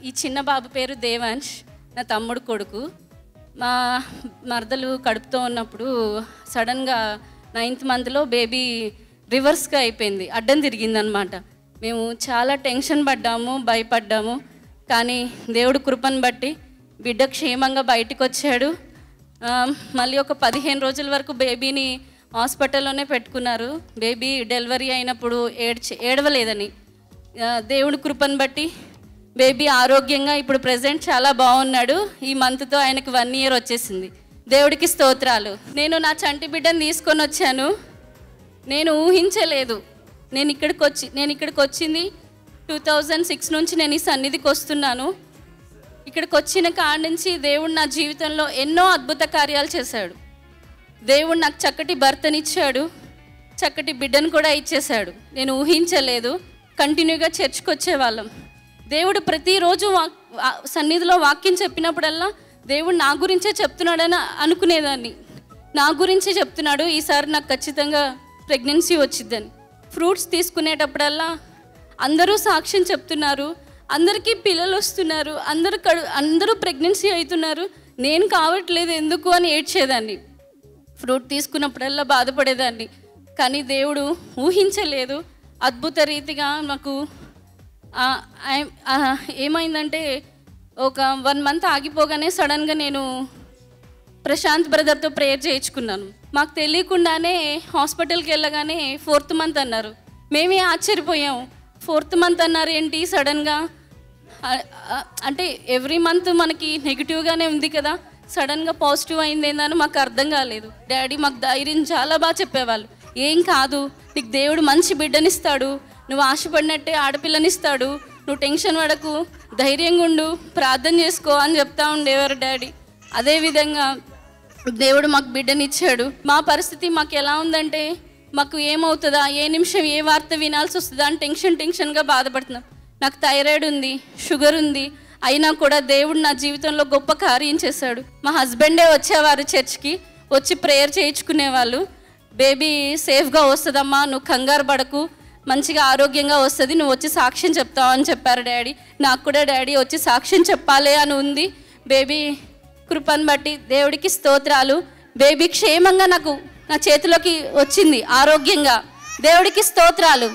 ఈ చిన్న బాబు పేరు దేవాంశ్, నా తమ్ముడు కొడుకు. మా మరదలు కడుపుతో ఉన్నప్పుడు సడన్గా 9th మంత్లో బేబీ రివర్స్గా అయిపోయింది, అడ్డం తిరిగిందనమాట. మేము చాలా టెన్షన్ పడ్డాము, భయపడ్డాము. కానీ దేవుడు కృపను బట్టి బిడ్డ క్షేమంగా బయటకు వచ్చాడు. మళ్ళీ ఒక 15 రోజుల వరకు బేబీని హాస్పిటల్లోనే పెట్టుకున్నారు. బేబీ డెలివరీ అయినప్పుడు ఏడవలేదని. దేవుడి కృపను బట్టి బేబీ ఆరోగ్యంగా ఇప్పుడు ప్రెజెంట్ చాలా బాగున్నాడు. ఈ మంత్తో ఆయనకు 1 year వచ్చేసింది. దేవుడికి స్తోత్రాలు. నేను నా చంటి బిడ్డను తీసుకొని వచ్చాను. నేను ఊహించలేదు. నేను ఇక్కడికి వచ్చింది 2006 నుంచి నేను ఈ సన్నిధికి వస్తున్నాను. ఇక్కడికి వచ్చిన కాడి నుంచి దేవుడు నా జీవితంలో ఎన్నో అద్భుత కార్యాలు చేశాడు. దేవుడు నాకు చక్కటి భర్తనిచ్చాడు, చక్కటి బిడ్డను కూడా ఇచ్చేశాడు. నేను ఊహించలేదు. కంటిన్యూగా చర్చ్కి వచ్చేవాళ్ళం. దేవుడు ప్రతిరోజు సన్నిధిలో వాక్యం చెప్పినప్పుడల్లా దేవుడు నా గురించే చెప్తున్నాడని అనుకునేదాన్ని. నా గురించే చెప్తున్నాడు, ఈసారి నాకు ఖచ్చితంగా ప్రెగ్నెన్సీ వచ్చిద్దని. ఫ్రూట్స్ తీసుకునేటప్పుడల్లా అందరూ సాక్ష్యం చెప్తున్నారు, అందరికీ పిల్లలు వస్తున్నారు, అందరూ ప్రెగ్నెన్సీ అవుతున్నారు, నేను కావట్లేదు ఎందుకు అని ఏడ్చేదాన్ని. ఫ్రూట్ తీసుకున్నప్పుడల్లా బాధపడేదాన్ని. కానీ దేవుడు ఊహించలేదు, అద్భుత రీతిగా నాకు ఏమైందంటే ఒక 1 month ఆగిపోగానే సడన్గా నేను ప్రశాంత్ బ్రదర్తో ప్రేయర్ చేయించుకున్నాను. మాకు తెలియకుండానే హాస్పిటల్కి వెళ్ళగానే 4th month అన్నారు. మేమే ఆశ్చర్యపోయాము. 4th month అన్నారు ఏంటి సడన్గా? అంటే ఎవ్రీ మంత్ మనకి నెగిటివ్గానే ఉంది కదా, సడన్గా పాజిటివ్ అయింది ఏందని మాకు అర్థం కాలేదు. డాడీ మాకు ధైర్యం చాలా బాగా చెప్పేవాళ్ళు. ఏం కాదు, నీకు దేవుడు మంచి బిడ్డనిస్తాడు, నువ్వు ఆశపడినట్టే ఆడపిల్లనిస్తాడు, నువ్వు టెన్షన్ పడకు, ధైర్యంగా ఉండు, ప్రార్థన చేసుకో అని చెప్తా ఉండేవారు డాడీ. అదేవిధంగా దేవుడు మాకు బిడ్డనిచ్చాడు. మా పరిస్థితి మాకు ఎలా ఉందంటే, మాకు ఏమవుతుందా, ఏ నిమిషం ఏ వార్త వినాల్సి వస్తుందా అని టెన్షన్గా బాధపడుతున్నాం. నాకు థైరాయిడ్ ఉంది, షుగర్ ఉంది, అయినా కూడా దేవుడు నా జీవితంలో గొప్ప కార్యం చేశాడు. మా హస్బెండే వచ్చేవారు చర్చ్కి, వచ్చి ప్రేయర్ చేయించుకునేవాళ్ళు. బేబీ సేఫ్గా వస్తుందమ్మా, నువ్వు కంగారు పడకు, మంచిగా ఆరోగ్యంగా వస్తుంది, నువ్వు వచ్చి సాక్ష్యం చెప్తావు అని చెప్పారు డాడీ. నాకు కూడా డాడీ వచ్చి సాక్ష్యం చెప్పాలి అని ఉంది. బేబీ కృపను బట్టి దేవుడికి స్తోత్రాలు. బేబీ క్షేమంగా నాకు నా చేతిలోకి వచ్చింది ఆరోగ్యంగా. దేవుడికి స్తోత్రాలు.